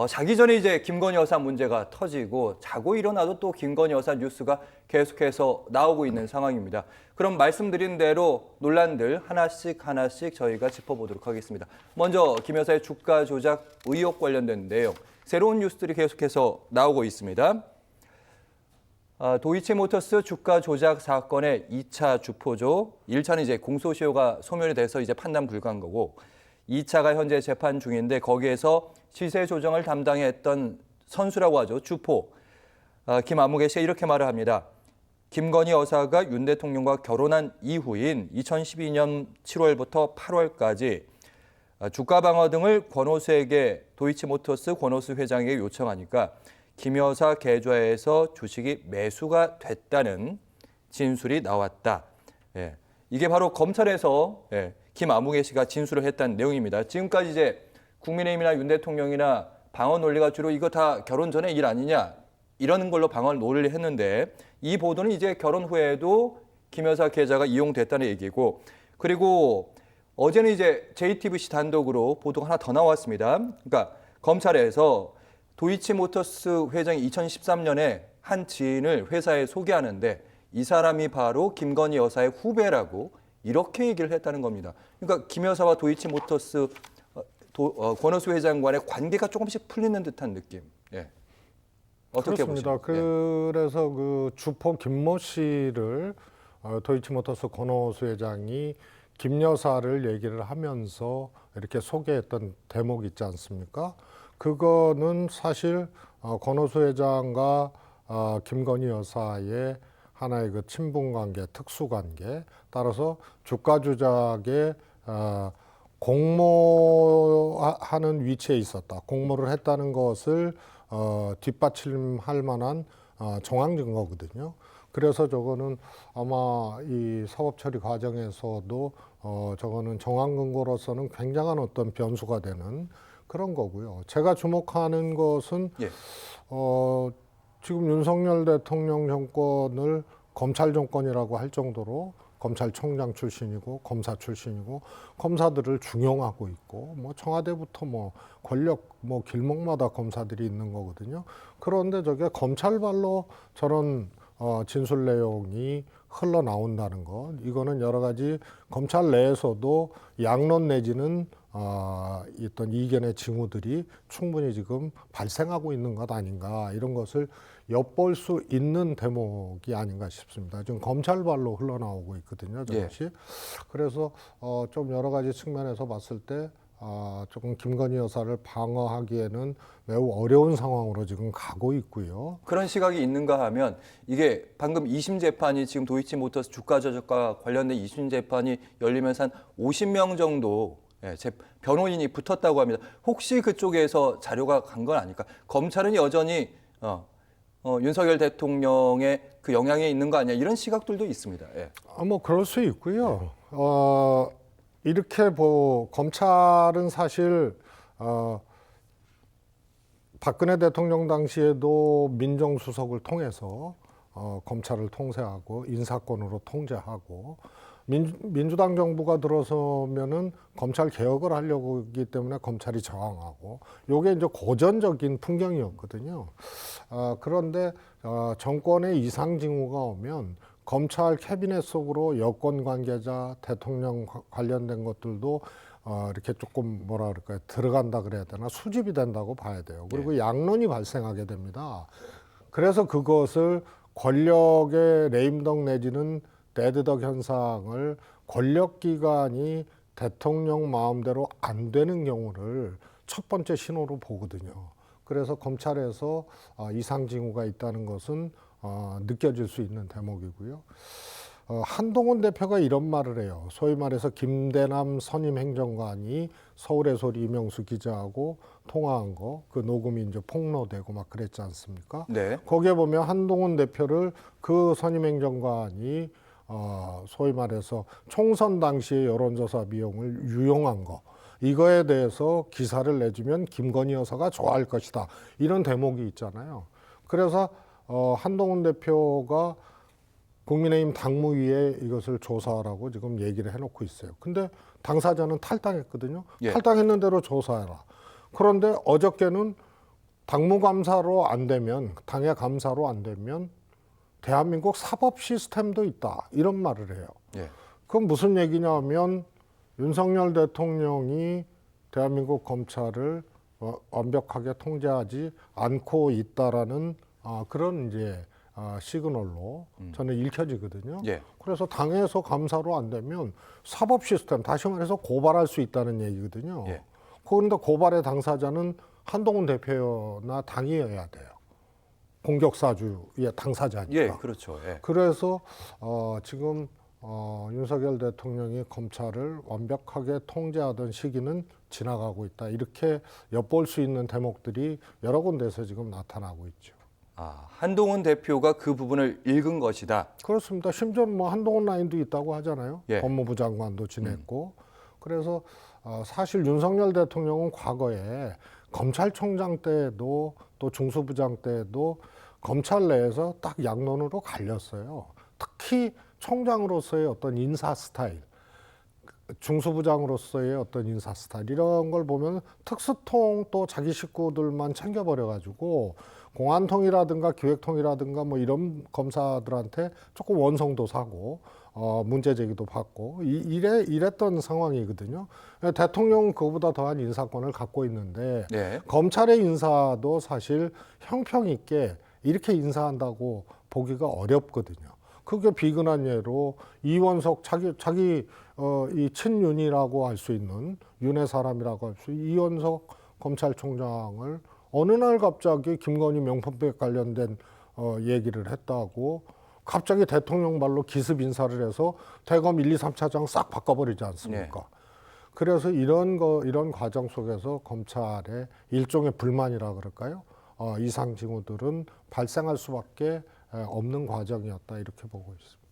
자기 전에 이제 김건희 여사 문제가 터지고 자고 일어나도 또 김건희 여사 뉴스가 계속해서 나오고 있는 상황입니다. 그럼 말씀드린 대로 논란들 하나씩 저희가 짚어보도록 하겠습니다. 먼저 김 여사의 주가 조작 의혹 관련된 내용, 새로운 뉴스들이 계속해서 나오고 있습니다. 도이치모터스 주가 조작 사건의 2차 주포죠. 1차는 이제 공소시효가 소멸이 돼서 이제 판단 불가한 거고 2차가 현재 재판 중인데 거기에서 시세 조정을 담당했던 선수라고 하죠. 주포. 김아무개 씨가 이렇게 말을 합니다. 김건희 여사가 윤 대통령과 결혼한 이후인 2012년 7월부터 8월까지 주가 방어 등을 권오수에게 도이치모터스 권오수 회장에게 요청하니까 김 여사 계좌에서 주식이 매수가 됐다는 진술이 나왔다. 예, 이게 바로 검찰에서 김아무개 씨가 진술을 했다는 내용입니다. 지금까지 이제 국민의힘이나 윤 대통령이나 방어 논리가 주로 이거 다 결혼 전에 일 아니냐 이러는 걸로 방어를 논리했는데 이 보도는 이제 결혼 후에도 김 여사 계좌가 이용됐다는 얘기고 그리고 어제는 이제 JTBC 단독으로 보도가 하나 더 나왔습니다. 그러니까 검찰에서 도이치모터스 회장이 2013년에 한 지인을 회사에 소개하는데 이 사람이 바로 김건희 여사의 후배라고 이렇게 얘기를 했다는 겁니다. 그러니까 김 여사와 도이치모터스 권오수 회장 간의 관계가 조금씩 풀리는 듯한 느낌. 예. 어떻게 그렇습니다. 보십니까? 그래서 그 주포 김모 씨를 도이치모터스 권오수 회장이 김 여사를 얘기를 하면서 이렇게 소개했던 대목 있지 않습니까? 그거는 사실 권오수 회장과 김건희 여사의 하나의 그 친분 관계, 특수 관계, 따라서 주가 조작에 공모하는 위치에 있었다. 공모를 했다는 것을 뒷받침할 만한 정황 증거거든요. 그래서 저거는 아마 이 사법 처리 과정에서도 저거는 정황 근거로서는 굉장한 어떤 변수가 되는 그런 거고요. 제가 주목하는 것은 지금 윤석열 대통령 정권을 검찰 정권이라고 할 정도로 검찰총장 출신이고 검사 출신이고 검사들을 중용하고 있고 뭐 청와대부터 뭐 권력 뭐 길목마다 검사들이 있는 거거든요. 그런데 저게 검찰발로 저런 진술 내용이 흘러나온다는 것, 이거는 여러 가지 검찰 내에서도 양론 내지는 어떤 이견의 징후들이 충분히 지금 발생하고 있는 것 아닌가, 이런 것을 엿볼 수 있는 대목이 아닌가 싶습니다. 지금 검찰발로 흘러나오고 있거든요, 저것이. 그래서 좀 여러 가지 측면에서 봤을 때 조금 김건희 여사를 방어하기에는 매우 어려운 상황으로 지금 가고 있고요. 그런 시각이 있는가 하면 이게 방금 2심 재판이 지금 도이치모터스 주가 조작과 관련된 2심 재판이 열리면서 한 50명 정도 제 변호인이 붙었다고 합니다. 혹시 그쪽에서 자료가 간 건 아닐까? 검찰은 여전히 윤석열 대통령의 그 영향에 있는 거 아니야? 이런 시각들도 있습니다. 예. 뭐 그럴 수 있고요. 이렇게 검찰은 사실 박근혜 대통령 당시에도 민정수석을 통해서 검찰을 통제하고 인사권으로 통제하고 민주당 정부가 들어서면은 검찰 개혁을 하려고 하기 때문에 검찰이 저항하고, 요게 이제 고전적인 풍경이었거든요. 그런데 정권의 이상 징후가 오면 검찰 캐비넷 속으로 여권 관계자, 대통령 관련된 것들도 이렇게 조금 뭐라 그럴까요, 들어간다 그래야 되나, 수집이 된다고 봐야 돼요. 그리고 양론이 발생하게 됩니다. 그래서 그것을 권력의 레임덕 내지는 데드덕 현상을 권력기관이 대통령 마음대로 안 되는 경우를 첫 번째 신호로 보거든요. 그래서 검찰에서 이상 징후가 있다는 것은 느껴질 수 있는 대목이고요. 한동훈 대표가 이런 말을 해요. 소위 말해서 김대남 선임 행정관이 서울에서 이명수 기자하고 통화한 거, 그 녹음이 이제 폭로되고 막 그랬지 않습니까? 네. 거기에 보면 한동훈 대표를 그 선임 행정관이 소위 말해서 총선 당시의 여론조사 비용을 유용한 거, 이거에 대해서 기사를 내주면 김건희 여사가 좋아할 것이다, 이런 대목이 있잖아요. 그래서 한동훈 대표가 국민의힘 당무위에 이것을 조사하라고 지금 얘기를 해놓고 있어요. 근데 당사자는 탈당했거든요. 예. 탈당했는 대로 조사해라. 그런데 어저께는 당무 감사로 안 되면, 당의 감사로 안 되면 대한민국 사법 시스템도 있다, 이런 말을 해요. 예. 그건 무슨 얘기냐면 윤석열 대통령이 대한민국 검찰을 완벽하게 통제하지 않고 있다라는 그런 이제 시그널로 저는 읽혀지거든요. 예. 그래서 당에서 감사로 안 되면 사법 시스템, 다시 말해서 고발할 수 있다는 얘기거든요. 예. 그런데 고발의 당사자는 한동훈 대표나 당이어야 돼요. 공격사주의 당사자니까. 예, 그렇죠. 예. 그래서 지금 윤석열 대통령이 검찰을 완벽하게 통제하던 시기는 지나가고 있다. 이렇게 엿볼 수 있는 대목들이 여러 군데서 지금 나타나고 있죠. 한동훈 대표가 그 부분을 읽은 것이다. 그렇습니다. 심지어 뭐 한동훈 라인도 있다고 하잖아요. 예. 법무부 장관도 지냈고. 그래서 사실 윤석열 대통령은 과거에 검찰총장 때도 또 중수부장 때도 검찰 내에서 딱 양론으로 갈렸어요. 특히 총장으로서의 어떤 인사 스타일, 중수부장으로서의 어떤 인사 스타일, 이런 걸 보면 특수통 또 자기 식구들만 챙겨버려가지고 공안통이라든가 기획통이라든가 뭐 이런 검사들한테 조금 원성도 사고 문제 제기도 받고 이랬던 상황이거든요. 대통령은 그거보다 더한 인사권을 갖고 있는데 네. 검찰의 인사도 사실 형평 있게 이렇게 인사한다고 보기가 어렵거든요. 그게 비근한 예로 이원석 자기 이 친윤이라고 할 수 있는 윤의 사람이라고 할 수 있는 이원석 검찰총장을 어느 날 갑자기 김건희 명품백 관련된 얘기를 했다고 갑자기 대통령 말로 기습 인사를 해서 대검 1, 2, 3차장 싹 바꿔버리지 않습니까? 네. 그래서 이런 과정 속에서 검찰의 일종의 불만이라 그럴까요? 이상 징후들은 발생할 수밖에 없는 과정이었다, 이렇게 보고 있습니다.